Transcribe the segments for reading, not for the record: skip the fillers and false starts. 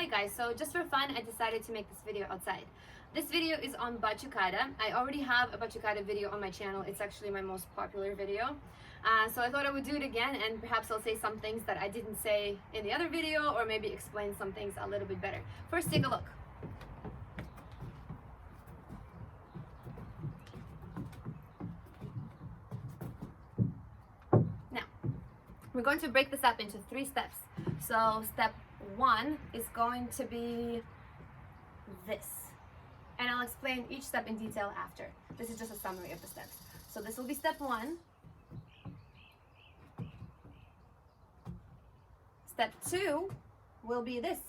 Hi guys, so just for fun I decided to make this video outside. This video is on Batucada. I already have a Batucada video on my channel. It's actually my most popular video. So I thought I would do it again, and perhaps I'll say some things that I didn't say in the other video, or maybe explain some things a little bit better. First, take a look. Now, we're going to break this up into 3 steps. So step 1 is going to be this. And I'll explain each step in detail after. This is just a summary of the steps. So this will be step 1. Step 2 will be this.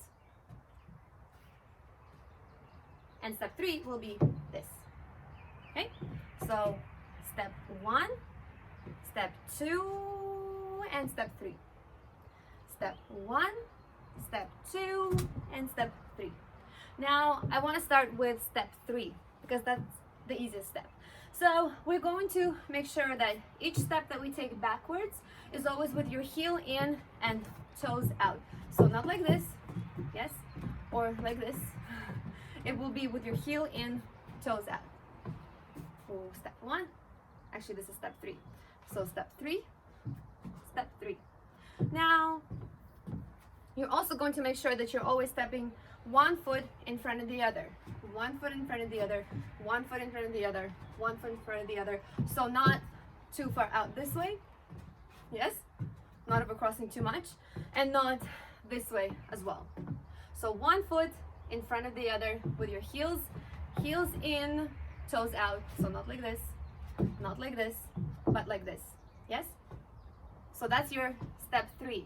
And step 3 will be this. Okay? So step 1, step 2, and step 3. Step 1, step 2, and step 3. Now, I want to start with step 3 because that's the easiest step. So we're going to make sure that each step that we take backwards is always with your heel in and toes out. So not like this, yes, or like this. It will be with your heel in, toes out. So step 1, actually this is step 3. So step 3, step 3. Now, you're also going to make sure that you're always stepping 1 foot in front of the other, 1 foot in front of the other, 1 foot in front of the other, 1 foot in front of the other. So not too far out this way, yes, not overcrossing too much, and not this way as well. So 1 foot in front of the other with your heels in, toes out. So not like this, not like this, but like this, yes? So that's your step 3.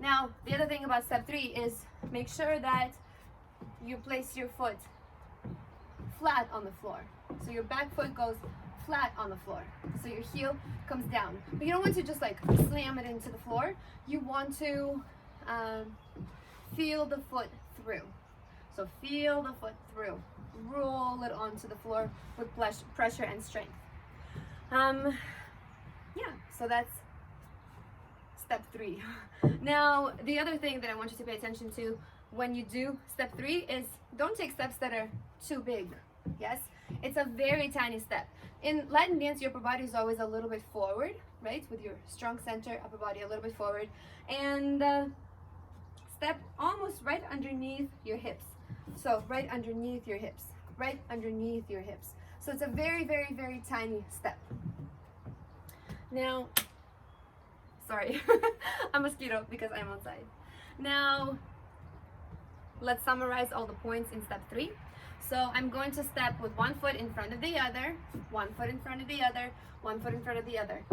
Now, the other thing about step 3 is make sure that you place your foot flat on the floor. So your back foot goes flat on the floor. So your heel comes down. But you don't want to just like slam it into the floor. You want to feel the foot through. So feel the foot through. Roll it onto the floor with pressure and strength. Yeah, so that's step 3. Now, the other thing that I want you to pay attention to when you do step 3 is don't take steps that are too big. Yes, it's a very tiny step. In Latin dance, your upper body is always a little bit forward, right? With your strong center, upper body a little bit forward, and step almost right underneath your hips. So right underneath your hips, right underneath your hips. So it's a very, very, very tiny step. Now, sorry, a mosquito because I'm outside. Now, let's summarize all the points in step 3. So I'm going to step with 1 foot in front of the other, 1 foot in front of the other, 1 foot in front of the other.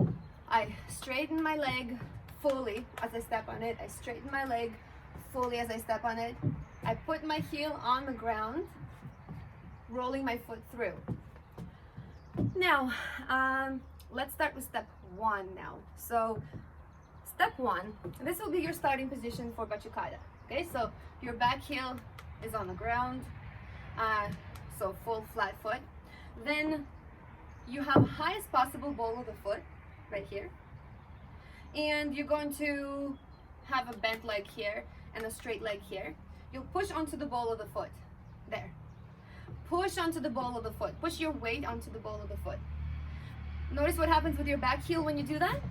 I straighten my leg fully as I step on it. I straighten my leg fully as I step on it. I put my heel on the ground, rolling my foot through. Now, let's start with step 1 now. So step 1, this will be your starting position for Batucada. Okay, so your back heel is on the ground, so full flat foot. Then you have highest possible ball of the foot right here, and you're going to have a bent leg here and a straight leg here. You'll push onto the ball of the foot, there. Push onto the ball of the foot. Push your weight onto the ball of the foot. Notice what happens with your back heel when you do that?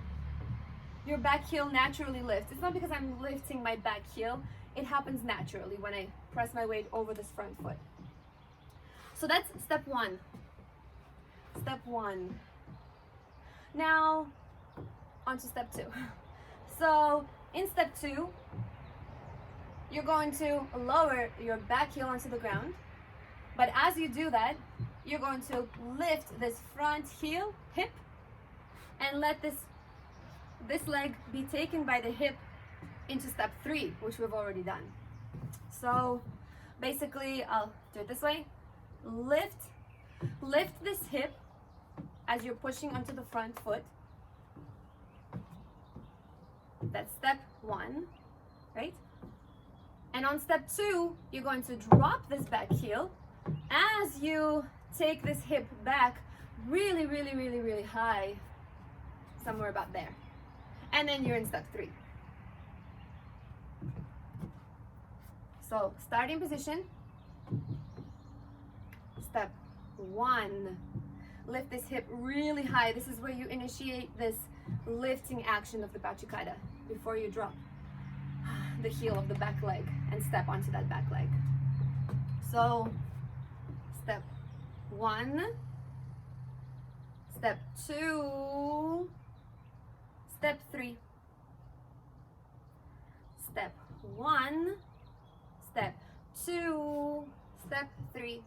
Your back heel naturally lifts. It's not because I'm lifting my back heel. It happens naturally when I press my weight over this front foot. So that's step 1. Step 1. Now, on to step 2. So in step 2, you're going to lower your back heel onto the ground. But as you do that, you're going to lift this front heel, hip, and let this leg be taken by the hip into step 3, which we've already done. So basically, I'll do it this way. Lift this hip as you're pushing onto the front foot. That's step 1, right? And on step 2, you're going to drop this back heel as you take this hip back really, really, really, really high, somewhere about there. And then you're in step 3. So starting position, step 1, lift this hip really high. This is where you initiate this lifting action of the Batucada before you drop the heel of the back leg and step onto that back leg. So step 1, step 2, step 3, step 1, step 2, step 3,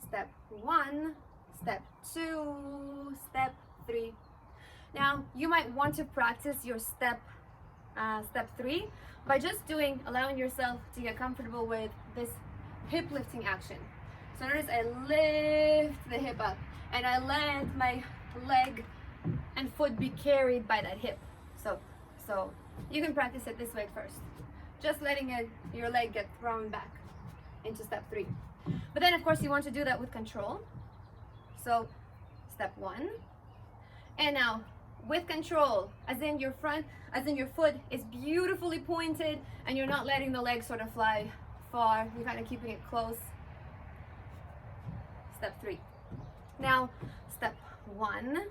step 1, step 2, step 3. Now you might want to practice your step 3 by just allowing yourself to get comfortable with this hip lifting action. So notice I lift the hip up and I let my leg and foot be carried by that hip. So you can practice it this way first, just letting your leg get thrown back into step 3. But then of course you want to do that with control. So step 1, and now with control, as in your foot is beautifully pointed and you're not letting the leg sort of fly far, you're kind of keeping it close. Step 3. Now step 1,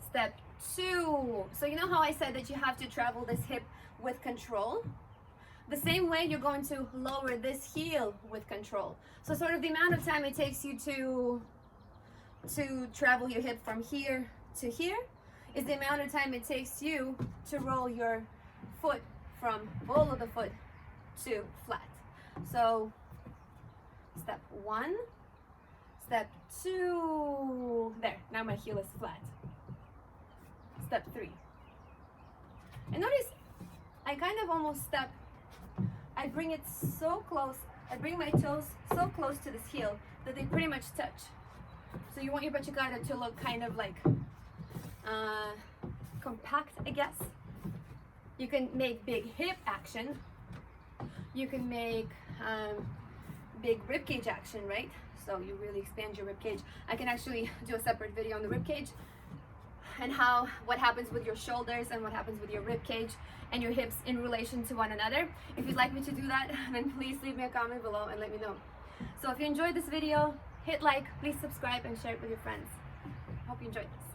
step 2. So you know how I said that you have to travel this hip with control? The same way you're going to lower this heel with control. So sort of the amount of time it takes you to travel your hip from here to here is the amount of time it takes you to roll your foot from ball of the foot to flat. So step 1, step 2, there, now my heel is flat. Step 3. And notice I kind of almost step, I bring it so close, I bring my toes so close to this heel that they pretty much touch. So you want your Batucada to look kind of like compact, I guess. You can make big hip action. You can make big rib cage action, right? So you really expand your rib cage. I can actually do a separate video on the rib cage and what happens with your shoulders and what happens with your rib cage and your hips in relation to one another. If you'd like me to do that, then please leave me a comment below and let me know. So if you enjoyed this video, hit like, please subscribe and share it with your friends. Hope you enjoyed this.